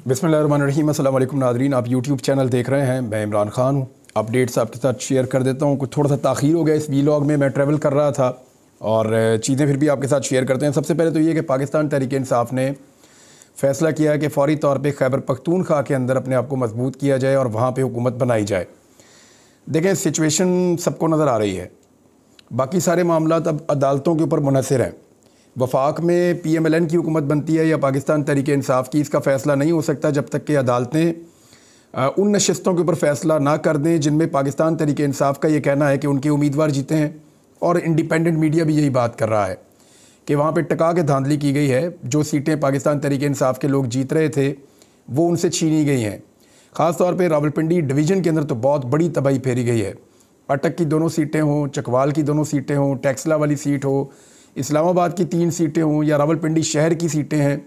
बिस्मिल्लाहिर्रहमानिर्रहीम। अस्सलाम वालेकुम नाज़रीन, आप यूट्यूब चैनल देख रहे हैं। मैं इमरान खान हूँ। अपडेट्स आपके साथ शेयर कर देता हूँ। कुछ थोड़ा सा ताख़ीर हो गया इस वीलॉग में, मैं ट्रैवल कर रहा था और चीज़ें फिर भी आपके साथ शेयर करते हैं। सबसे पहले तो ये कि पाकिस्तान तहरीक-ए-इंसाफ ने फ़ैसला किया है कि फ़ौरी तौर पर खैबर पख्तूनख्वा के अंदर अपने आप को मजबूत किया जाए और वहाँ पर हुकूमत बनाई जाए। देखें, सिचुएशन सबको नज़र आ रही है। बाकी सारे मामला अब अदालतों के ऊपर मुनहसर हैं। वफाक में PMLN की हुकूमत बनती है या पाकिस्तान तहरीक-ए-इंसाफ की, इसका फ़ैसला नहीं हो सकता जब तक कि अदालतें उन नशिस्तों के ऊपर फ़ैसला ना कर दें जिनमें पाकिस्तान तहरीक-ए-इंसाफ का ये कहना है कि उनके उम्मीदवार जीते हैं। और इंडिपेंडेंट मीडिया भी यही बात कर रहा है कि वहाँ पे टिका के धांधली की गई है। जो सीटें पाकिस्तान तहरीक-ए-इंसाफ के लोग जीत रहे थे वो उनसे छीनी गई हैं। ख़ास तौर पर रावलपिंडी डिवीज़न के अंदर तो बहुत बड़ी तबाही फेरी गई है। अटक की दोनों सीटें हों, चकवाल की दोनों सीटें हों, टैक्सला वाली सीट हो, इस्लामाबाद की 3 सीटें हों या रावलपिंडी शहर की सीटें हैं,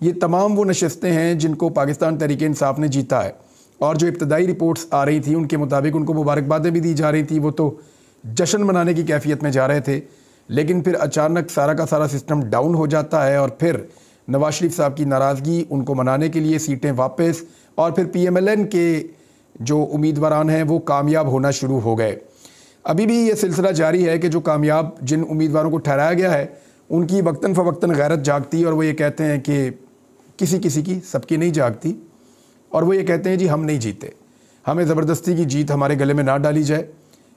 ये तमाम वो नशिस्तें हैं जिनको पाकिस्तान तहरीक-ए-इंसाफ ने जीता है। और जो इब्तदाई रिपोर्ट्स आ रही थी उनके मुताबिक उनको मुबारकबादें भी दी जा रही थी। वो तो जश्न मनाने की कैफियत में जा रहे थे, लेकिन फिर अचानक सारा का सारा सिस्टम डाउन हो जाता है और फिर नवाज शरीफ साहब की नाराज़गी, उनको मनाने के लिए सीटें वापस, और फिर PMLN के जो उम्मीदवारान हैं वो कामयाब होना शुरू हो गए। अभी भी ये सिलसिला जारी है कि जो कामयाब जिन उम्मीदवारों को ठहराया गया है उनकी वक्तन फ़वक्तन गैरत जागती है और वो ये कहते हैं कि किसी किसी की, सबकी नहीं जागती, और वो ये कहते हैं जी हम नहीं जीते, हमें ज़बरदस्ती की जीत हमारे गले में ना डाली जाए,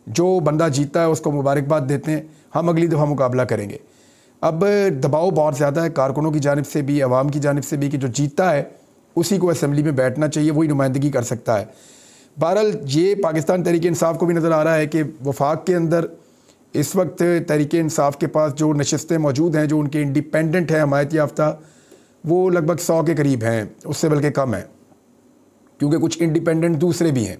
जो बंदा जीता है उसको मुबारकबाद देते हैं, हम अगली दफ़ा मुकाबला करेंगे। अब दबाव बहुत ज़्यादा है कारकुनों की जानिब से भी, आवाम की जानिब से भी, कि जो जीता है उसी को असम्बली में बैठना चाहिए, वही नुमाइंदगी कर सकता है। बहरहाल ये पाकिस्तान तहरीक-ए-इंसाफ को भी नज़र आ रहा है कि वफाक के अंदर इस वक्त तहरीक-ए-इंसाफ के पास जो नशिस्तें मौजूद हैं, जो उनके इंडिपेंडेंट हैं, हमायत याफ्ता, वो लगभग 100 के करीब हैं, उससे बल्कि कम है, क्योंकि कुछ इंडिपेंडेंट दूसरे भी हैं।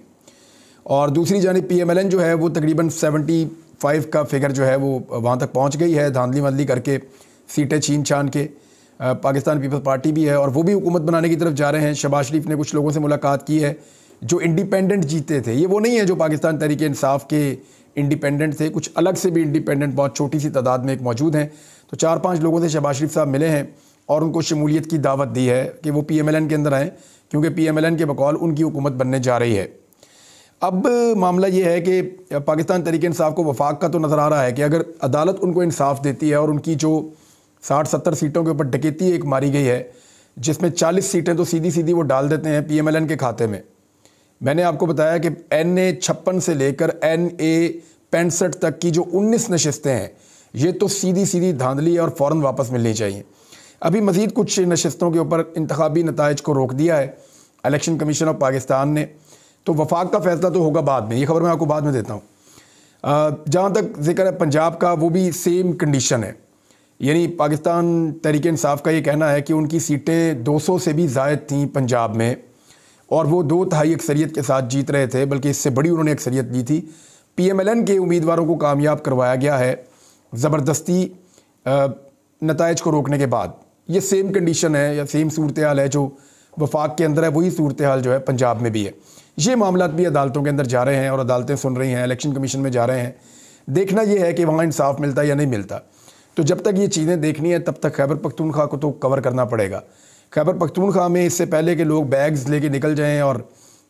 और दूसरी जानिब PMLN जो है वो तकरीबन 75 का फिगर जो है वो वहाँ तक पहुँच गई है, धांधली वांधली करके सीटें छीन छान के। पाकिस्तान पीपल्स पार्टी भी है और वो भी हुकूमत बनाने की तरफ जा रहे हैं। शहबाज शरीफ ने कुछ लोगों से मुलाकात की है जो इंडिपेंडेंट जीते थे। ये वो नहीं है जो पाकिस्तान तहरीक-ए-इंसाफ के इंडिपेंडेंट थे, कुछ अलग से भी इंडिपेंडेंट बहुत छोटी सी तादाद में एक मौजूद हैं। तो 4-5 लोगों से शहबाज शरीफ साहब मिले हैं और उनको शमूलियत की दावत दी है कि वो PMLN के अंदर आएँ, क्योंकि PMLN के बकौल उनकी हुकूमत बनने जा रही है। अब मामला ये है कि पाकिस्तान तहरीक-ए-इंसाफ को वफाक का तो नज़र आ रहा है कि अगर अदालत उनको इंसाफ देती है और उनकी जो 60-70 सीटों के ऊपर डकैती एक मारी गई है, जिसमें 40 सीटें तो सीधी सीधी वो डाल देते हैं PMLN के खाते में। मैंने आपको बताया कि NA 56 से लेकर NA 65 तक की जो 19 नशिस्तें हैं, ये तो सीधी सीधी धांधली है और फ़ौरन वापस मिलनी चाहिए। अभी मज़ीद कुछ नशिस्तों के ऊपर इंतखाबी नताइज को रोक दिया है इलेक्शन कमीशन ऑफ पाकिस्तान ने, तो वफाक का फ़ैसला तो होगा बाद में, ये खबर मैं आपको बाद में देता हूँ। जहाँ तक जिक्र है पंजाब का, वो भी सेम कंडीशन है, यानी पाकिस्तान तहरीक-ए-इंसाफ का ये कहना है कि उनकी सीटें 200 से भी ज़ायद थीं पंजाब में और वो 2/3 अक्सरियत के साथ जीत रहे थे, बल्कि इससे बड़ी उन्होंने अक्सरियत ली थी। PMLN के उम्मीदवारों को कामयाब करवाया गया है ज़बरदस्ती नताइज को रोकने के बाद। ये सेम कंडीशन है या सेम सूरत हाल है जो वफाक के अंदर है, वही सूरत हाल जो है पंजाब में भी है। ये मामला भी अदालतों के अंदर जा रहे हैं और अदालतें सुन रही हैं, इलेक्शन कमीशन में जा रहे हैं। देखना ये है कि वहाँ इंसाफ मिलता है या नहीं मिलता। तो जब तक ये चीज़ें देखनी है तब तक खैबर पख्तूनख्वा को तो कवर करना पड़ेगा। खैबर पख्तूनख्वा में इससे पहले कि लोग बैग्स लेके निकल जाएं और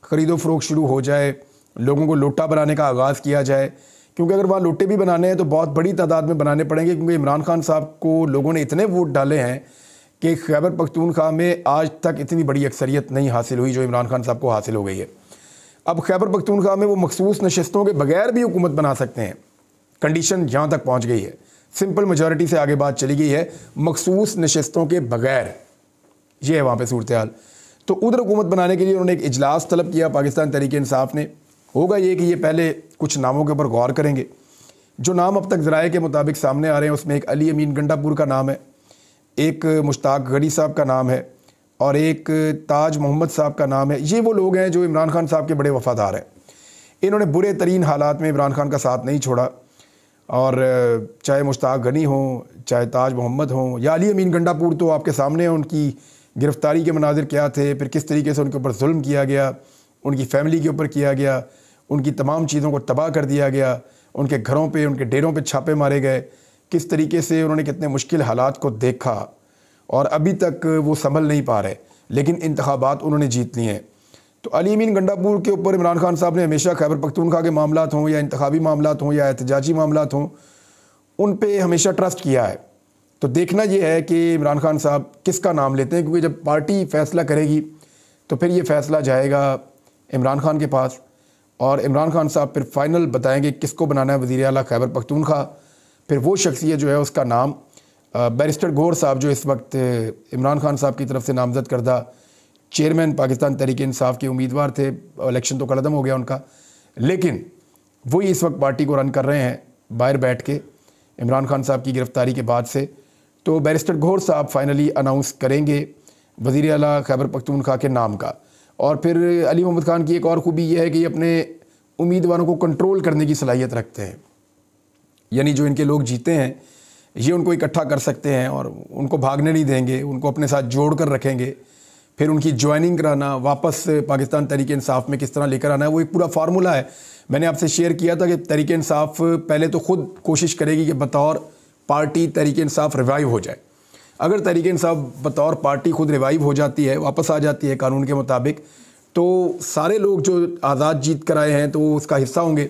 ख़रीदो फ़रोख्त शुरू हो जाए, लोगों को लोटा बनाने का आगाज़ किया जाए, क्योंकि अगर वहाँ लोटे भी बनाने हैं तो बहुत बड़ी तादाद में बनाने पड़ेंगे, क्योंकि इमरान खान साहब को लोगों ने इतने वोट डाले हैं कि खैबर पख्तूनख्वा में आज तक इतनी बड़ी अक्सरियत नहीं हासिल हुई जो इमरान खान साहब को हासिल हो गई है। अब खैबर पख्तूनख्वा में वो मखसूस नशिस्तों के बगैर भी हुकूमत बना सकते हैं, कंडीशन यहाँ तक पहुँच गई है। सिंपल मेजॉरिटी से आगे बात चली गई है, मखसूस नशिस्तों के बगैर, ये है वहाँ पे सूरत हाल। तो उधर हुकूमत बनाने के लिए उन्होंने एक इजलास तलब किया पाकिस्तान तहरीक-ए-इंसाफ ने। होगा ये कि ये पहले कुछ नामों के ऊपर गौर करेंगे। जो नाम अब तक ज़राए के मुताबिक सामने आ रहे हैं उसमें एक अली अमीन गंडापुर का नाम है, एक मुश्ताक गनी साहब का नाम है और एक ताज मोहम्मद साहब का नाम है। ये वो लोग हैं जो इमरान खान साहब के बड़े वफ़ादार हैं। इन्होंने बुरे तरीन हालात में इमरान खान का साथ नहीं छोड़ा, और चाहे मुश्ताक गनी हों, चाहे ताज मोहम्मद हों या अली अमीन गंडापुर, तो आपके सामने है उनकी गिरफ़्तारी के मनाजिर क्या थे, फिर किस तरीके से उनके ऊपर जुल्म किया गया, उनकी फ़ैमिली के ऊपर किया गया, उनकी तमाम चीज़ों को तबाह कर दिया गया, उनके घरों पे, उनके डेरों पे छापे मारे गए, किस तरीके से उन्होंने कितने मुश्किल हालात को देखा और अभी तक वो संभल नहीं पा रहे। लेकिन इंतखाबात उन्होंने जीत लिए हैं। तो अली अमीन गंडापुर के ऊपर इमरान खान साहब ने हमेशा खैबर पख्तूनख्वा के मामलात हों या इंतखाबी मामलात हों या एहतजाजी मामलात हों, उन पे हमेशा ट्रस्ट किया है। तो देखना ये है कि इमरान खान साहब किसका नाम लेते हैं, क्योंकि जब पार्टी फ़ैसला करेगी तो फिर ये फ़ैसला जाएगा इमरान खान के पास और इमरान खान साहब फिर फाइनल बताएंगे किसको बनाना है वज़ीर आला खैबर पख्तूनख्वा। फिर वो शख्सियत जो है उसका नाम बैरिस्टर गौहर साहब, जो इस वक्त इमरान खान साहब की तरफ से नामज़द करदा चेयरमैन पाकिस्तान तहरीक इंसाफ के उम्मीदवार थे, इलेक्शन तो कलदम हो गया उनका, लेकिन वही इस वक्त पार्टी को रन कर रहे हैं बाहर बैठ के इमरान खान साहब की गिरफ़्तारी के बाद से। तो बैरिस्टर गौहर साहब फाइनली अनाउंस करेंगे वज़ीर आला खैबर पख्तूनख्वा के नाम का। और फिर अली मोहम्मद खान की एक और खूबी यह है कि ये अपने उम्मीदवारों को कंट्रोल करने की सलाहियत रखते हैं, यानी जो इनके लोग जीते हैं ये उनको इकट्ठा कर सकते हैं और उनको भागने नहीं देंगे, उनको अपने साथ जोड़ कर रखेंगे। फिर उनकी ज्वाइनिंग कराना, वापस पाकिस्तान तहरीक इंसाफ में किस तरह लेकर आना है, वो एक पूरा फार्मूला है। मैंने आपसे शेयर किया था कि तहरीक इंसाफ पहले तो ख़ुद कोशिश करेगी कि बतौर पार्टी तहरीक इंसाफ रिवाइव हो जाए। अगर तहरीक इंसाफ बतौर पार्टी खुद रिवाइव हो जाती है, वापस आ जाती है कानून के मुताबिक, तो सारे लोग जो आज़ाद जीत कर आए हैं तो वो उसका हिस्सा होंगे।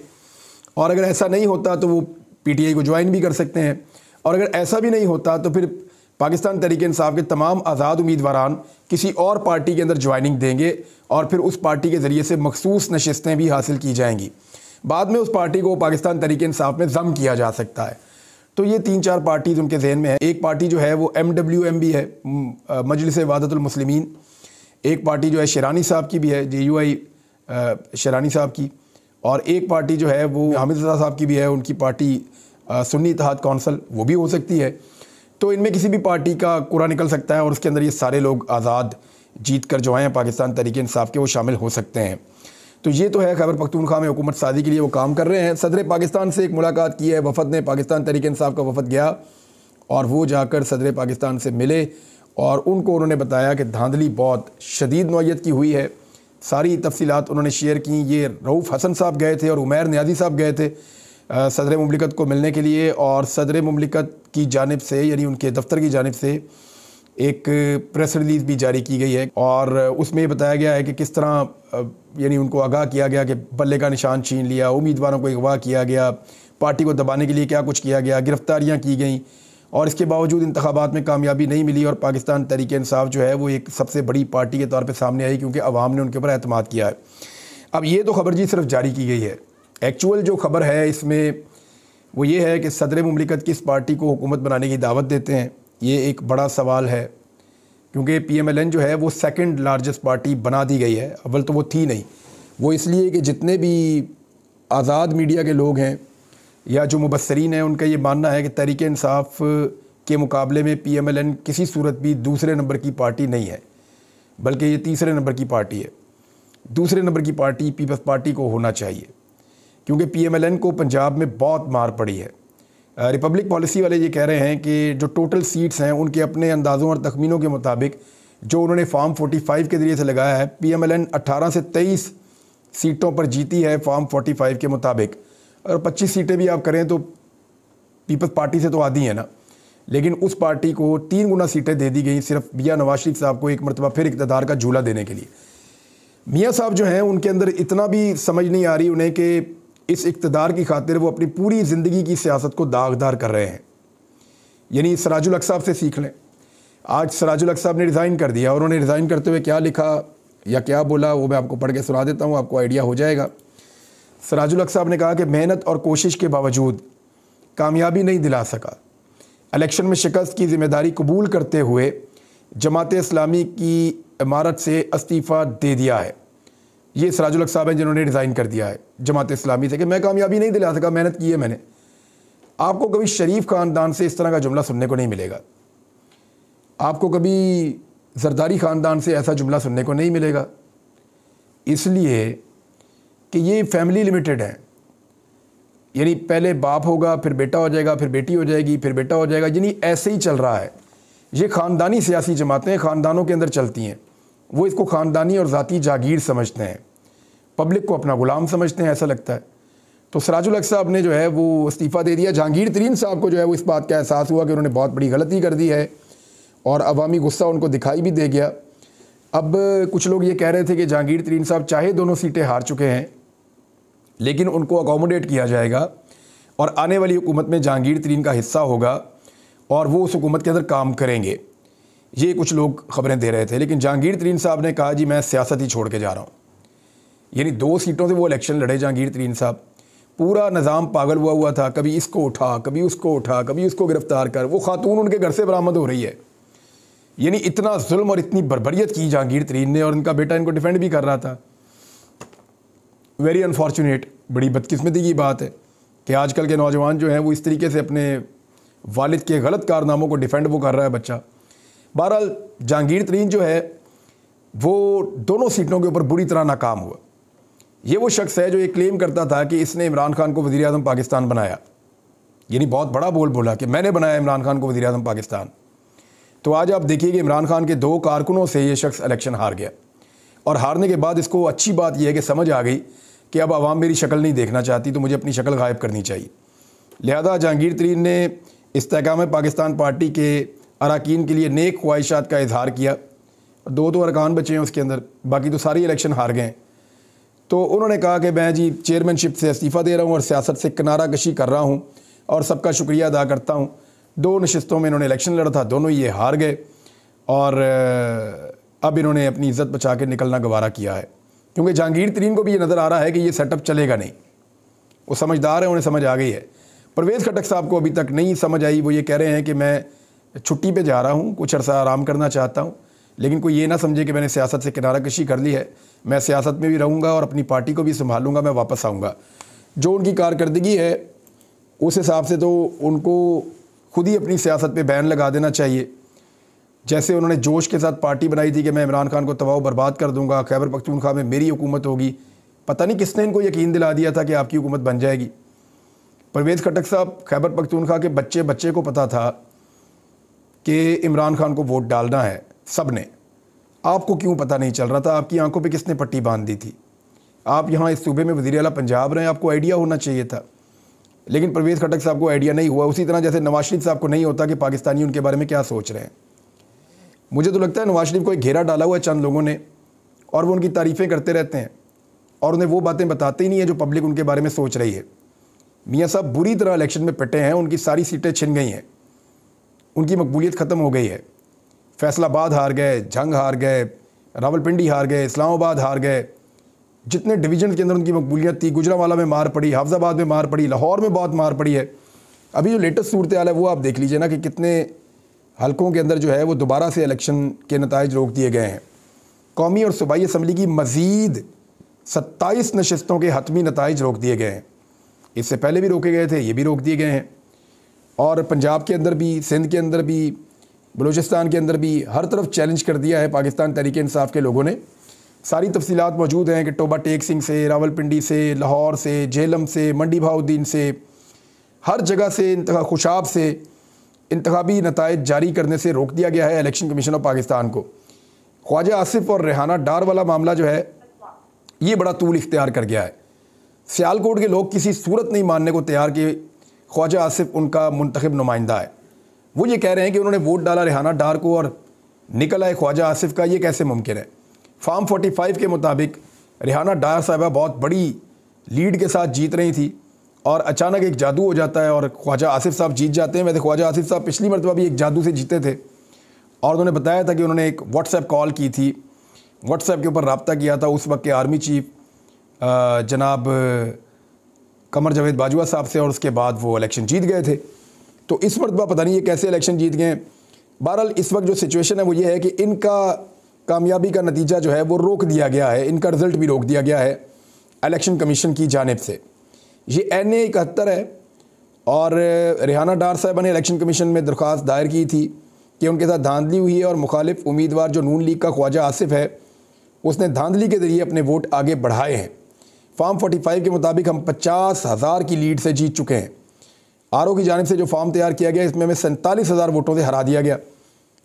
और अगर ऐसा नहीं होता तो वो पीटीआई को ज्वाइन भी कर सकते हैं। और अगर ऐसा भी नहीं होता तो फिर पाकिस्तान तहरीक इंसाफ के तमाम आज़ाद उम्मीदवारान किसी और पार्टी के अंदर ज्वाइनिंग देंगे और फिर उस पार्टी के ज़रिए से मखसूस नशिस्तें भी हासिल की जाएंगी। बाद में उस पार्टी को पाकिस्तान तहरीक इंसाफ में ज़म किया जा सकता है। तो ये 3-4 पार्टीज़ उनके जहन में है। एक पार्टी जो है वो MWM भी है, मजलिस वहादतुल मुस्लिमीन। एक पार्टी जो है शेरानी साहब की भी है, JUI शेरानी साहब की। और एक पार्टी जो है वो हामिद रज़ा साहब की भी है, उनकी पार्टी सुन्नी इत्तेहाद कौंसिल, वो भी हो सकती है। तो इनमें किसी भी पार्टी का कुरा निकल सकता है और उसके अंदर ये सारे लोग आज़ाद जीत कर जो आए हैं पाकिस्तान तहरीक इंसाफ के, वो शामिल हो सकते हैं। तो ये तो है खैबर पख्तूनख्वा में हुकूमत साजी के लिए वो काम कर रहे हैं। सदर पाकिस्तान से एक मुलाकात की है वफ़द ने, पाकिस्तान तहरीक इंसाफ का वफ़द गया और वो जाकर सदर पाकिस्तान से मिले और उनको उन्होंने बताया कि धांधली बहुत शदीद नौइयत की हुई है। सारी तफसीलात उन्होंने शेयर की। ये रऊफ़ हसन साहब गए थे और उमैर नियाज़ी साहब गए थे सदर मुमलिकत को मिलने के लिए, और सदर मुमलिकत की जानिब से यानी उनके दफ्तर की जानिब से एक प्रेस रिलीज़ भी जारी की गई है और उसमें बताया गया है कि किस तरह यानी उनको आगाह किया गया कि बल्ले का निशान छीन लिया, उम्मीदवारों को अगवा किया गया, पार्टी को दबाने के लिए क्या कुछ किया गया, गिरफ्तारियाँ की गई और इसके बावजूद इंतखाबात में कामयाबी नहीं मिली और पाकिस्तान तहरीक इंसाफ जो है वो एक सबसे बड़ी पार्टी के तौर पर सामने आई क्योंकि अवाम ने उनके ऊपर एतमाद किया है। अब ये तो खबर जी सिर्फ जारी की गई है, एक्चुअल जो खबर है इसमें वो ये है कि सदर मुमलिकत किस पार्टी को हुकूमत बनाने की दावत देते हैं, ये एक बड़ा सवाल है क्योंकि PMLN जो है वो सेकंड लार्जेस्ट पार्टी बना दी गई है। अव्वल तो वो थी नहीं, वो इसलिए कि जितने भी आज़ाद मीडिया के लोग हैं या जो मुबस्सरीन हैं उनका ये मानना है कि तहरीक इंसाफ के मुकाबले में PMLN किसी सूरत भी दूसरे नंबर की पार्टी नहीं है, बल्कि ये तीसरे नंबर की पार्टी है। दूसरे नंबर की पार्टी पीपल्स पार्टी को होना चाहिए क्योंकि PMLN को पंजाब में बहुत मार पड़ी है। रिपब्लिक पॉलिसी वाले ये कह रहे हैं कि जो टोटल सीट्स हैं उनके अपने अंदाज़ों और तखमीनों के मुताबिक जो उन्होंने फॉर्म 45 के ज़रिए से लगाया है, PMLN 18 से 23 सीटों पर जीती है फॉर्म 45 के मुताबिक, और 25 सीटें भी आप करें तो पीपल्स पार्टी से तो आधी है ना, लेकिन उस पार्टी को 3 गुना सीटें दे दी गई सिर्फ मियां नवाज शरीफ साहब को एक मरतबा फिर इक़्तिदार का झूला देने के लिए। मियां साहब जो हैं उनके अंदर इतना भी समझ नहीं आ रही उन्हें कि इस इक़्तिदार की खातिर वो अपनी पूरी ज़िंदगी की सियासत को दागदार कर रहे हैं। यानी सिराजुल हक साहब से सीख लें। आज सिराजुल हक साहब ने रिज़ाइन कर दिया और उन्होंने रिज़ाइन करते हुए क्या लिखा या क्या बोला वो मैं आपको पढ़ के सुना देता हूँ, आपको आइडिया हो जाएगा। सिराजुल हक साहब ने कहा कि मेहनत और कोशिश के बावजूद कामयाबी नहीं दिला सका, इलेक्शन में शिकस्त की ज़िम्मेदारी कबूल करते हुए जमात इस्लामी की इमारत से इस्तीफ़ा दे दिया है। ये सिराजुल हक साहब हैं जिन्होंने रिज़ाइन कर दिया है जमात इस्लामी से कि मैं कामयाबी नहीं दिला सका, मेहनत की है मैंने। आपको कभी शरीफ ख़ानदान से इस तरह का जुमला सुनने को नहीं मिलेगा, आपको कभी जरदारी ख़ानदान से ऐसा जुमला सुनने को नहीं मिलेगा, इसलिए कि ये फैमिली लिमिटेड है। यानी पहले बाप होगा, फिर बेटा हो जाएगा, फिर बेटी हो जाएगी, फिर बेटा हो जाएगा, यानी ऐसे ही चल रहा है। ये ख़ानदानी सियासी जमातें ख़ानदानों के अंदर चलती हैं, वो इसको ख़ानदानी और ज़ाती जागीर समझते हैं, पब्लिक को अपना ग़ुलाम समझते हैं, ऐसा लगता है। तो सिराजुल हक साहब ने जो है वो इस्तीफ़ा दे दिया। जहांगीर तरीन साहब को जो है वो इस बात का एहसास हुआ कि उन्होंने बहुत बड़ी गलती कर दी है और अवामी गुस्सा उनको दिखाई भी दे गया। अब कुछ लोग ये कह रहे थे कि जहांगीर तरीन साहब चाहे दोनों सीटें हार चुके हैं, लेकिन उनको अकोमोडेट किया जाएगा और आने वाली हुकूमत में जहांगीर तरीन का हिस्सा होगा और वो उस हुकूमत के अंदर काम करेंगे। ये कुछ लोग खबरें दे रहे थे, लेकिन जहांगीर तरीन साहब ने कहा जी मैं सियासत ही छोड़ के जा रहा हूँ। यानी 2 सीटों से वो इलेक्शन लड़े जहांगीर तरीन साहब। पूरा निज़ाम पागल हुआ था, कभी इसको उठा, कभी उसको उठा, कभी उसको गिरफ्तार कर। वो खातून उनके घर से बरामद हो रही है। यानी इतना जुल्म और इतनी बर्बरियत की जहांगीर तरीन ने, और इनका बेटा इनको डिफेंड भी कर रहा था। वेरी अनफॉर्चुनेट, बड़ी बदकिस्मती की बात है कि आजकल के नौजवान जो हैं वो इस तरीके से अपने वालिद के गलत कारनामों को डिफेंड वो कर रहा है बच्चा। बहरहाल जहांगीर तरीन जो है वो दोनों सीटों के ऊपर बुरी तरह नाकाम हुआ। ये वो शख्स है जो ये क्लेम करता था कि इसने इमरान खान को वज़ीर आज़म पाकिस्तान बनाया। यानी बहुत बड़ा बोल बोला कि मैंने बनाया इमरान खान को वज़ीर आज़म पाकिस्तान। तो आज आप देखिए कि इमरान खान के 2 कारकुनों से ये शख्स इलेक्शन हार गया, और हारने के बाद इसको अच्छी बात यह है कि समझ आ गई कि अब आवाम मेरी शक्ल नहीं देखना चाहती, तो मुझे अपनी शक्ल गायब करनी चाहिए। लिहाजा जहांगीर तरीन ने इस्तेहकाम पाकिस्तान पार्टी के अरकान के लिए नेक ख्वाहिशात का इजहार किया। 2 तो अरकान बचे हैं उसके अंदर, बाकी तो सारे इलेक्शन हार गए। तो उन्होंने कहा कि मैं जी चेयरमैनशिप से इस्तीफ़ा दे रहा हूँ और सियासत से किनारा कशी कर रहा हूँ और सबका शुक्रिया अदा करता हूँ। 2 नशिस्तों में इन्होंने इलेक्शन लड़ा था, दोनों ये हार गए, और अब इन्होंने अपनी इज़्ज़त बचा के निकलना गवारा किया है। क्योंकि जहांगीर तरीन को भी ये नज़र आ रहा है कि ये सेटअप चलेगा नहीं। वो समझदार है, उन्हें समझ आ गई है। परवेज़ खटक साहब को अभी तक नहीं समझ आई। वो ये कह रहे हैं कि मैं छुट्टी पे जा रहा हूँ, कुछ अर्सा आराम करना चाहता हूँ, लेकिन कोई ये ना समझे कि मैंने सियासत से किनारा कशी कर ली है। मैं सियासत में भी रहूँगा और अपनी पार्टी को भी संभालूँगा, मैं वापस आऊँगा। जो उनकी कारकर्दगी है उस हिसाब से तो उनको खुद ही अपनी सियासत पे बैन लगा देना चाहिए। जैसे उन्होंने जोश के साथ पार्टी बनाई थी कि मैं इमरान खान को तबाह बर्बाद कर दूंगा, खैबर पख्तूनख्वा में मेरी हुकूमत होगी। पता नहीं किसने इनको यकीन दिला दिया था कि आपकी हुकूमत बन जाएगी। परवेज़ खटक साहब, खैबर पख्तूनख्वा के बच्चे बच्चे को पता था कि इमरान खान को वोट डालना है सब ने। आपको क्यों पता नहीं चल रहा था? आपकी आंखों पे किसने पट्टी बांध दी थी? आप यहाँ इस सूबे में वज़ीर आला पंजाब रहे, आपको आइडिया होना चाहिए था। लेकिन परवेज़ खटक साहब को आइडिया नहीं हुआ। उसी तरह जैसे नवाज शरीफ साहब को नहीं होता कि पाकिस्तानी उनके बारे में क्या सोच रहे हैं। मुझे तो लगता है नवाज शरीफ को एक घेरा डाला हुआ है चंद लोगों ने, और वो उनकी तारीफ़ें करते रहते हैं और उन्हें वो बातें बताते ही नहीं है जो पब्लिक उनके बारे में सोच रही है। मियाँ साहब बुरी तरह इलेक्शन में पिटे हैं, उनकी सारी सीटें छिन गई हैं, उनकी मकबूलियत ख़त्म हो गई है। फैसलाबाद हार गए, झंग हार गए, रावलपिंडी हार गए, इस्लामाबाद हार गए। जितने डिवीजन के अंदर उनकी मकबूलियत थी, गुजरांवाला में मार पड़ी, हाफजाबाद में मार पड़ी, लाहौर में बहुत मार पड़ी है। अभी जो लेटेस्ट सूरत हाल है वो आप देख लीजिए ना कि कितने हलकों के अंदर जो है वो दोबारा से इलेक्शन के नताइज रोक दिए गए हैं। कौमी और सूबाई असम्बली की मज़ीद 27 नशिस्तों के हतमी नताइज रोक दिए गए हैं। इससे पहले भी रोके गए थे, ये भी रोक दिए गए हैं। और पंजाब के अंदर भी, सिंध के अंदर भी, बलूचिस्तान के अंदर भी हर तरफ चैलेंज कर दिया है पाकिस्तान तहरीक इंसाफ के लोगों ने। सारी तफसीलात मौजूद हैं कि टोबा टेक सिंह से, रावलपिंडी से, लाहौर से, झेलम से, मंडी बहाउद्दीन से, हर जगह से, खुशाब से इंतखाबी नताइज जारी करने से रोक दिया गया है इलेक्शन कमीशन ऑफ पाकिस्तान को। ख्वाजा आसिफ और रेहाना डार वाला मामला जो है ये बड़ा तूल इख्तियार कर गया है। सियालकोट के लोग किसी सूरत नहीं मानने को तैयार कि ख्वाजा आसिफ उनका मुंतखब नुमाइंदा है। वो ये कह रहे हैं कि उन्होंने वोट डाला रेहाना डार को और निकल आए ख्वाजा आसिफ का। ये कैसे मुमकिन है? फार्म 45 के मुताबिक रेहाना डार साहिबा बहुत बड़ी लीड के साथ जीत रही थी और अचानक एक जादू हो जाता है और ख्वाजा आसिफ साहब जीत जाते हैं। वैसे ख्वाजा आसिफ साहब पिछली मरतबा भी एक जादू से जीते थे और उन्होंने बताया था कि उन्होंने एक व्हाट्सएप कॉल की थी, व्हाट्सएप के ऊपर रब्ता किया था उस वक्त के आर्मी चीफ जनाब कमर जावेद बाजवा साहब से, और उसके बाद वो इलेक्शन जीत गए थे। तो इस मरतबा पता नहीं ये कैसे इलेक्शन जीत गए। बहरहाल इस वक्त जो सिचुएशन है वो ये है कि इनका कामयाबी का नतीजा जो है वो रोक दिया गया है, इनका रिज़ल्ट भी रोक दिया गया है इलेक्शन कमीशन की जानिब से। ये NA 71 है और रेहाना डार साहबा ने इलेक्शन कमीशन में दरख्वास्त दायर की थी कि उनके साथ धांधली हुई है और मुखालिफ उम्मीदवार जो नून लीग का ख्वाजा आसिफ है उसने धांधली के ज़रिए अपने वोट आगे बढ़ाए हैं। फार्म 45 के मुताबिक हम 50,000 की लीड से जीत चुके हैं। RO की जानिब से जो फार्म तैयार किया गया इसमें हमें 47,000 वोटों से हरा दिया गया।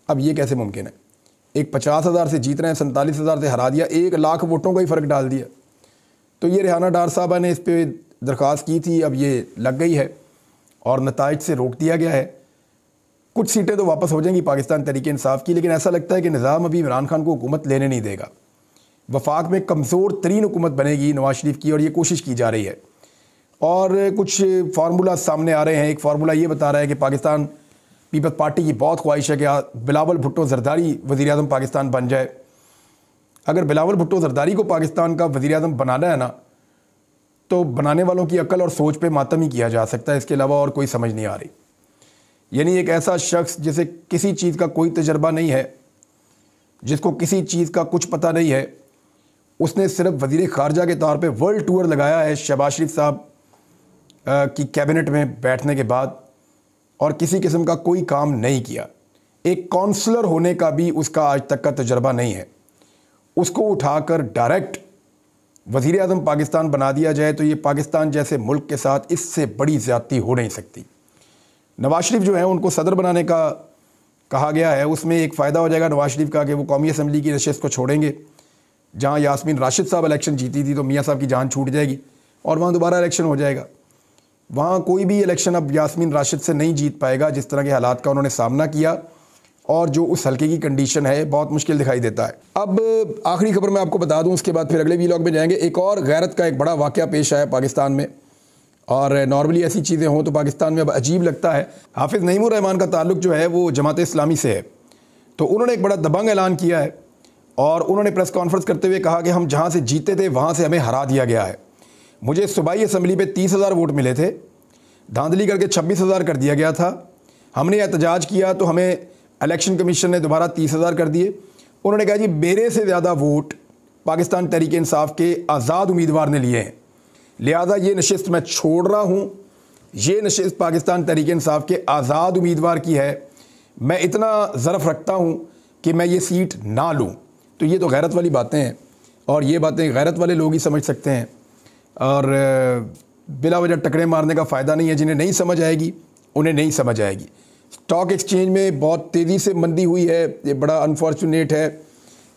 अब ये कैसे मुमकिन है? एक 50,000 से जीत रहे हैं, 47,000 से हरा दिया, 1 लाख वोटों का ही फ़र्क डाल दिया। तो ये रेहाना डार साहबा ने इस पर दरख्वास्त की थी, अब ये लग गई है और नताइज से रोक दिया गया है। कुछ सीटें तो वापस हो जाएंगी पाकिस्तान तहरीक इंसाफ की, लेकिन ऐसा लगता है कि निज़ाम अभी इमरान खान को हुकूमत लेने नहीं देगा। वफाक में कमज़ोर तरीन हुकूमत बनेगी नवाज शरीफ की, और ये कोशिश की जा रही है। और कुछ फार्मूला सामने आ रहे हैं। एक फार्मूला ये बता रहा है कि पाकिस्तान पीपल्स पार्टी की बहुत ख्वाहिश है कि बिलावल भुट्टो ज़रदारी वज़ीर-ए-आज़म पाकिस्तान बन जाए। अगर बिलावल भुट्टो ज़रदारी को पाकिस्तान का वज़ीर-ए-आज़म बनाना है ना, तो बनाने वालों की अक्ल और सोच पे मातम ही किया जा सकता है, इसके अलावा और कोई समझ नहीं आ रही। यानी एक ऐसा शख्स जिसे किसी चीज़ का कोई तजर्बा नहीं है, जिसको किसी चीज़ का कुछ पता नहीं है, उसने सिर्फ वज़ीर ख़ारजा के तौर पे वर्ल्ड टूर लगाया है शहबाज शरीफ साहब की कैबिनेट में बैठने के बाद, और किसी किस्म का कोई काम नहीं किया। एक काउंसलर होने का भी उसका आज तक का तजर्बा नहीं है। उसको उठाकर डायरेक्ट वज़ीर-ए-आज़म पाकिस्तान बना दिया जाए तो ये पाकिस्तान जैसे मुल्क के साथ इससे बड़ी ज़्यादती हो नहीं सकती। नवाज शरीफ जो है उनको सदर बनाने का कहा गया है, उसमें एक फ़ायदा हो जाएगा नवाज शरीफ का कि वो कौमी असम्बली की नशिस्त को छोड़ेंगे। जहाँ यास्मीन राशिद साहब इलेक्शन जीती थी तो मियाँ साहब की जान छूट जाएगी और वहाँ दोबारा इलेक्शन हो जाएगा। वहाँ कोई भी इलेक्शन अब यास्मीन राशिद से नहीं जीत पाएगा, जिस तरह के हालात का उन्होंने सामना किया और जो उस हल्के की कंडीशन है, बहुत मुश्किल दिखाई देता है। अब आखिरी खबर मैं आपको बता दूं, उसके बाद फिर अगले वीलॉग में जाएंगे। एक और गैरत का एक बड़ा वाक़या पेश आया पाकिस्तान में, और नॉर्मली ऐसी चीज़ें हों तो पाकिस्तान में अब अजीब लगता है। हाफिज़ नईमुर रहमान का ताल्लुक जो है वो जमात इस्लामी से है, तो उन्होंने एक बड़ा दबंग ऐलान किया है और उन्होंने प्रेस कॉन्फ्रेंस करते हुए कहा कि हम जहाँ से जीते थे वहाँ से हमें हरा दिया गया है। मुझे सूबाई असम्बली पे 30,000 वोट मिले थे, धांधली करके 26,000 कर दिया गया था। हमने एहतजाज किया तो हमें इलेक्शन कमीशन ने दोबारा 30,000 कर दिए। उन्होंने कहा जी मेरे से ज़्यादा वोट पाकिस्तान तहरीक इंसाफ के आज़ाद उम्मीदवार ने लिए हैं, लिहाजा ये नशिस्त मैं छोड़ रहा हूँ। ये नशिस्त पाकिस्तान तहरीक इंसाफ के आज़ाद उम्मीदवार की है, मैं इतना ज़रफ़ रखता हूँ कि मैं ये सीट ना लूँ। तो ये तो गैरत वाली बातें हैं, और ये बातें गैरत वाले लोग ही समझ सकते हैं, और बिला वजह टकरे मारने का फ़ायदा नहीं है। जिन्हें नहीं समझ आएगी उन्हें नहीं समझ आएगी। स्टॉक एक्सचेंज में बहुत तेज़ी से मंदी हुई है, ये बड़ा अनफॉर्चुनेट है,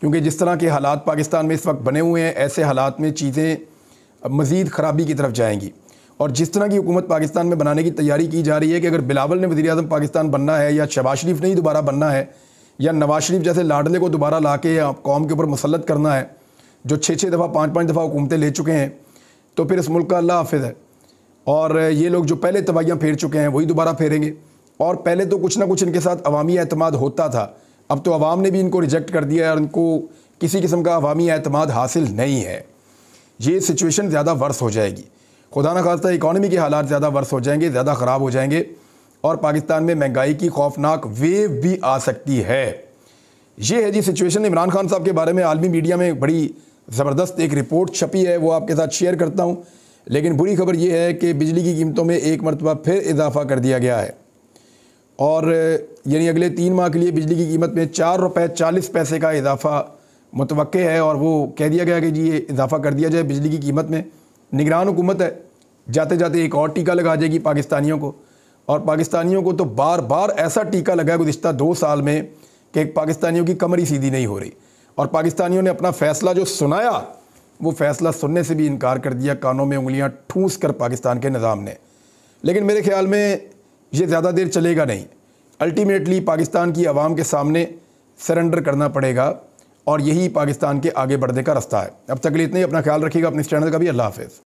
क्योंकि जिस तरह के हालात पाकिस्तान में इस वक्त बने हुए हैं, ऐसे हालात में चीज़ें मज़ीद ख़राबी की तरफ जाएंगी। और जिस तरह की हुकूमत पाकिस्तान में बनाने की तैयारी की जा रही है कि अगर बिलावल ने वज़ीर-ए-आज़म पाकिस्तान बनना है, या शहबाज शरीफ ने ही दोबारा बनना है, या नवाज शरीफ जैसे लाडले को दोबारा ला के कौम के ऊपर मुसल्लत करना है, जो 6-6 दफ़ा 5-5 दफ़ा हुकूमतें ले चुके हैं, तो फिर इस मुल्क का अल्लाह हाफिज़ है। और ये लोग जो पहले तबाहियाँ फेर चुके हैं वही दोबारा फेरेंगे। और पहले तो कुछ ना कुछ इनके साथ अवामी एतमाद होता था, अब तो अवाम ने भी इनको रिजेक्ट कर दिया है और इनको किसी किस्म का अवामी एतमाद हासिल नहीं है। ये सिचुएशन ज़्यादा वर्स हो जाएगी, खुदा न खास्ता इकॉनमी के हालात ज़्यादा वर्स हो जाएंगे, ज़्यादा ख़राब हो जाएंगे, और पाकिस्तान में महंगाई की खौफनाक वेव भी आ सकती है। ये है जी सिचुएशन। इमरान खान साहब के बारे में आलमी मीडिया में बड़ी ज़बरदस्त एक रिपोर्ट छपी है, वो आपके साथ शेयर करता हूँ। लेकिन बुरी खबर ये है कि बिजली की कीमतों में एक मरतबा फिर इजाफ़ा कर दिया गया है, और यानी अगले 3 माह के लिए बिजली की कीमत में 4 रुपये 40 पैसे का इजाफ़ा मुतवक्के है। और वो कह दिया गया कि जी ये इजाफ़ा कर दिया जाए बिजली की कीमत में। निगरान हुकूमत है, जाते जाते एक और टीका लगा देगी पाकिस्तानियों को, और पाकिस्तानियों को तो बार बार ऐसा टीका लगा है गुज़िश्ता 2 साल में कि पाकिस्तानियों की कमर ही सीधी नहीं हो रही, और पाकिस्तानियों ने अपना फ़ैसला जो सुनाया वो फ़ैसला सुनने से भी इनकार कर दिया, कानों में उंगलियां ठूंस कर पाकिस्तान के निज़ाम ने। लेकिन मेरे ख़्याल में ये ज़्यादा देर चलेगा नहीं, अल्टीमेटली पाकिस्तान की आवाम के सामने सरेंडर करना पड़ेगा, और यही पाकिस्तान के आगे बढ़ने का रास्ता है। अब तक के लिए इतना ही। अपना ख्याल रखिएगा, अपने इस चैनल का भी। अल्लाह हाफ़िज़।